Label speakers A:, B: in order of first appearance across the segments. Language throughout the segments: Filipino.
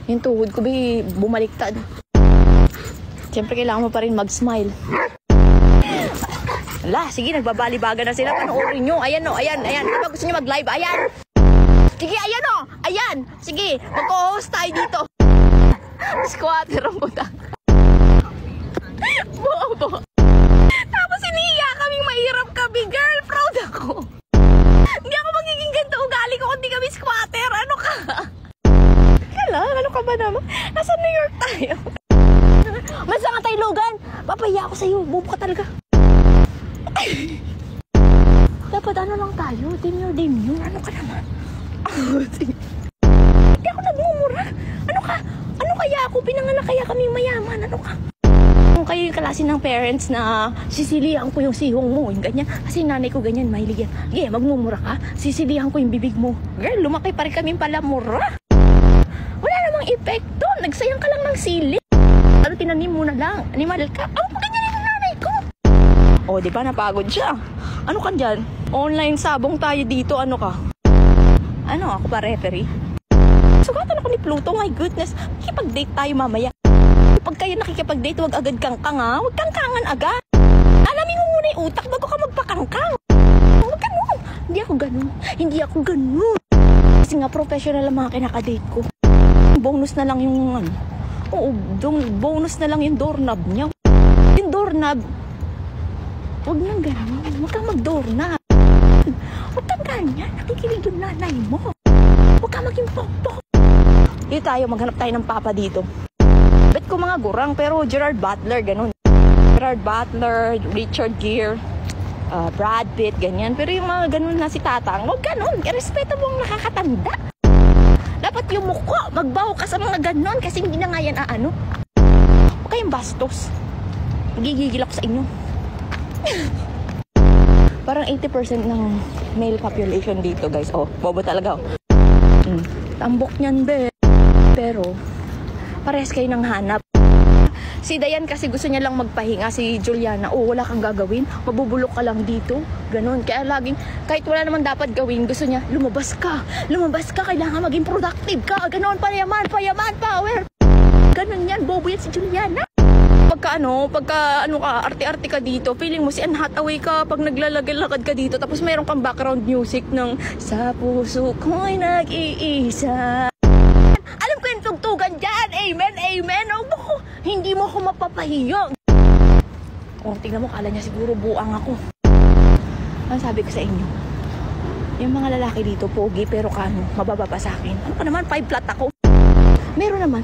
A: Yung tuhod ko, bumaliktad. Siyempre, kailangan mo pa rin mag-smile. Ala, sige, nagbabalibaga na sila. Panoorin nyo. Ayan, no, ayan. Kapag gusto nyo mag-live, ayan. Sige, ayan, no. Ayan. Sige, mag-co-host tayo dito. Squatter ang puta. Bobo. Tapos iniiyak kaming mahirap kami, girl. Proud ako. Hindi ako magiging ganito ugali ko kung di kami squatter. Ano ka? Hala, ano ka ba naman? Nasa New York tayo. Masa nga tayo, Logan. Papaya ako sa'yo. Bobo ka talaga. Dapat ano lang tayo. Demure. Ano ka naman? Hindi ako nagmumura. Ano ka? Ano kaya ako? Pinanganak kaya kaming mayaman. Ano ka? Kung kayo yung klase ng parents na sisilihan ko yung sihong mo, yung ganyan. Kasi nanay ko ganyan, mahilig yan. Yeah, magmumura ka, sisilihan ko yung bibig mo. Girl, lumaki pa rin kami palamura. Wala namang epekto. Nagsayang ka lang ng sili. Ano, tinanim mo na lang. Animal ka. Ano pa ganyan yung nanay ko? O, di ba napagod siya? Ano ka dyan? Online sabong tayo dito. Ano ka? Ano, ako pa referee? Sugatan ako ni Pluto. My goodness. Makipag-date tayo mamaya. Pag kayo nakikipag-date, wag agad kangkang ha. Wag kangkangan agad. Alamin mo muna yung utak bago ka magpakangkang. Wag ganun. Hindi ako ganun. Kasi nga professional ang mga kinakadate ko. Bonus na lang yung ano. Oo, bonus na lang yung doorknob niya. Yung doorknob, wag nang ganun. Wag kang mag-doorknob. Wag kang ganyan. Nakikilig yung nanay mo. Wag kang maging pokpok. Dito tayo, maghanap tayo ng papa dito. Bet ko mga gurang, pero Gerard Butler, ganun. Gerard Butler, Richard Gere, Brad Pitt, ganyan. Pero yung mga ganun na si Tatang, wag ganun. Respeto mo ang nakakatanda. Dapat yung mukha, magbaho ka sa mga ganun kasi hindi na nga yan aano. Huwag kayong bastos. Magigigil ako sa inyo. Parang 80% ng male population dito, guys. Oh, bobo talaga. Tambok niyan, be. Pero parehas kayo ng hanap. Si Dayan kasi gusto niya lang magpahinga. Si Juliana, wala kang gagawin. Mabubulok ka lang dito. Ganon. Kaya laging, kahit wala naman dapat gawin, gusto niya, lumabas ka. Kailangan maging productive ka. Ganon, payaman, power. Ganon yan, bobo yan si Juliana. Pagka ka, arte-arte ka dito, feeling mo si Anne Hathaway ka pag naglalagad ka dito. Tapos mayroon kang background music ng Sa puso ko'y nag-iisa. Alam ko yung tugtugan dyan. Amen. Oh, hindi mo ako mapapahiya. Tingnan mo, kala niya siguro buang ako. Ang sabi ko sa inyo, yung mga lalaki dito, pogi pero mababa pa sa akin. Ano ka naman, 5 flat ako. Meron naman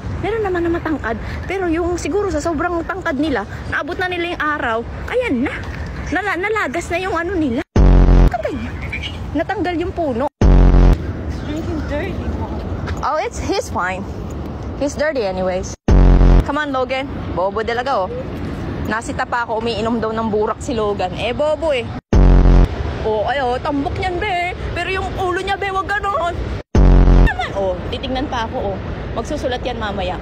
A: na matangkad. Pero yung siguro sa sobrang tangkad nila, naabot na nila yung araw, ayan na. Nalagas na yung ano nila. Natanggal yung puno. Oh, he's fine. He's dirty anyways. Come on, Logan. Bobo talaga, oh. Nasita pa ako, umiinom daw ng burak si Logan. Bobo eh. Tambok niyan, be. Pero yung ulo niya, be, wag ganon. Naman, titignan pa ako, Magsusulat yan mamaya.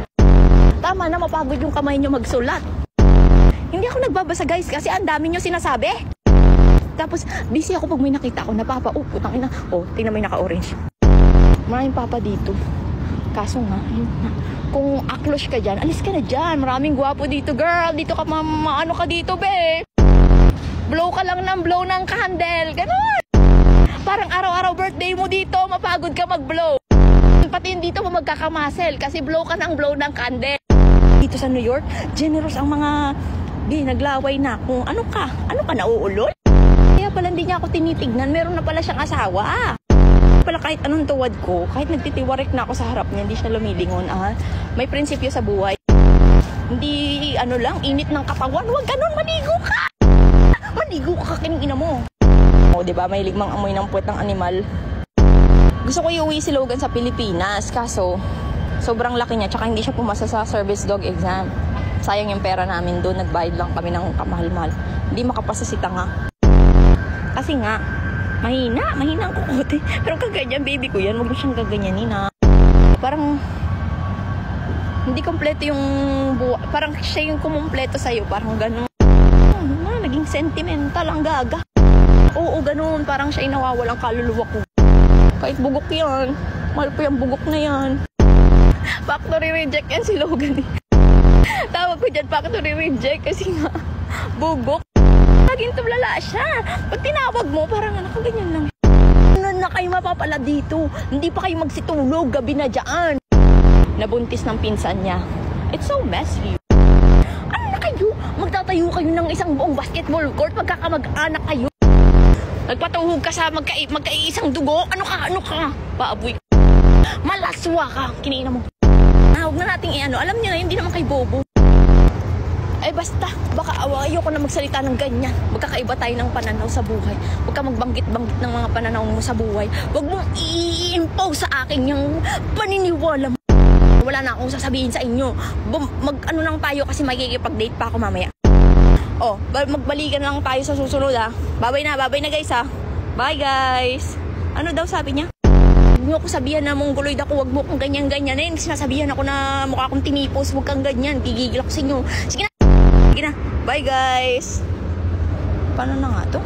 A: Tama na, mapagod yung kamay niyo magsulat. Hindi ako nagbabasa, guys, kasi ang dami niyo sinasabi. Tapos, busy ako pag may nakita ako na papa. Putang ina. Tingnan mo yung naka-orange. Maraming papa dito. Kaso nga, kung aklos ka dyan, alis ka na dyan. Maraming gwapo dito, girl. Dito ka, maano ka dito, be. Blow ka lang ng blow ng candle. Ganon. Parang araw-araw birthday mo dito, mapagod ka mag-blow. Pati yun dito mo magkakamasel kasi blow ka ng blow ng candle. Dito sa New York, generous ang mga naglaway na. Kung ano ka, nauulol? Kaya pala hindi niya ako tinitignan, meron na pala siyang asawa. Pala kahit anong tuwad ko, kahit nagtitiwarik na ako sa harap niya, hindi siya lumilingon. May prinsipyo sa buhay. Hindi init ng katawan. Huwag ganun, maligo ka kinina mo. Diba, mahilig mang amoy ng puwet ng animal. Gusto ko iuwi si Logan sa Pilipinas, kaso sobrang laki niya, tsaka hindi siya pumasa sa service dog exam. Sayang yung pera namin doon, nagbayad lang kami ng kamahal-mahal. Hindi makapasa si Tanga. Kasi nga, mahina ang kukote. Pero kaganyan, baby ko yan, huwag mo siyang gaganyanin na. Parang, hindi kompleto yung buwa. Parang siya yung kumumpleto sa'yo, parang gano'n. Naging sentimental ang gaga. Oo, gano'n, parang siya yung nawawalang kaluluwa ko. Kahit bugok yan, mahal po yung bugok na yan. Factory reject yan si Logan eh. Tawag ko dyan, factory reject kasi nga, bugok. Laging tumlala siya. Pag tinawag mo, parang ganyan lang. Ano na kayo mapapala dito? Hindi pa kayo magsitulog, gabi na dyan. Nabuntis ng pinsan niya. It's so messy. Ano na kayo? Magtatayo kayo ng isang buong basketball court, magkakamag-anak kayo. Nagpatuhog ka sa magkaiisang dugo. Ano ka? Paaboy. Malaswa ka. Kinaina mo. Huwag na nating alam niyo na, hindi naman kay bobo. Ay basta, baka ayoko na magsalita ng ganyan. Magkakaiba tayo ng pananaw sa buhay. Huwag ka magbanggit-banggit ng mga pananaw mo sa buhay. Huwag mong i-impose sa akin yung paniniwala mo. Wala na akong sasabihin sa inyo. Mag-ano lang tayo kasi magkikipag-date pa ako mamaya. Oh, magbalikan lang tayo sa susunod ha. Babay na guys ha. Bye guys. Ano daw sabi niya? Huwag mo ako sabihan na mongoloid ako. Huwag mo akong ganyan-ganyan. Sinasabihan ako na mukha akong tinipos. Huwag kang ganyan. Gigigil ako sa inyo. Sige na. Bye guys. Paano na nga to?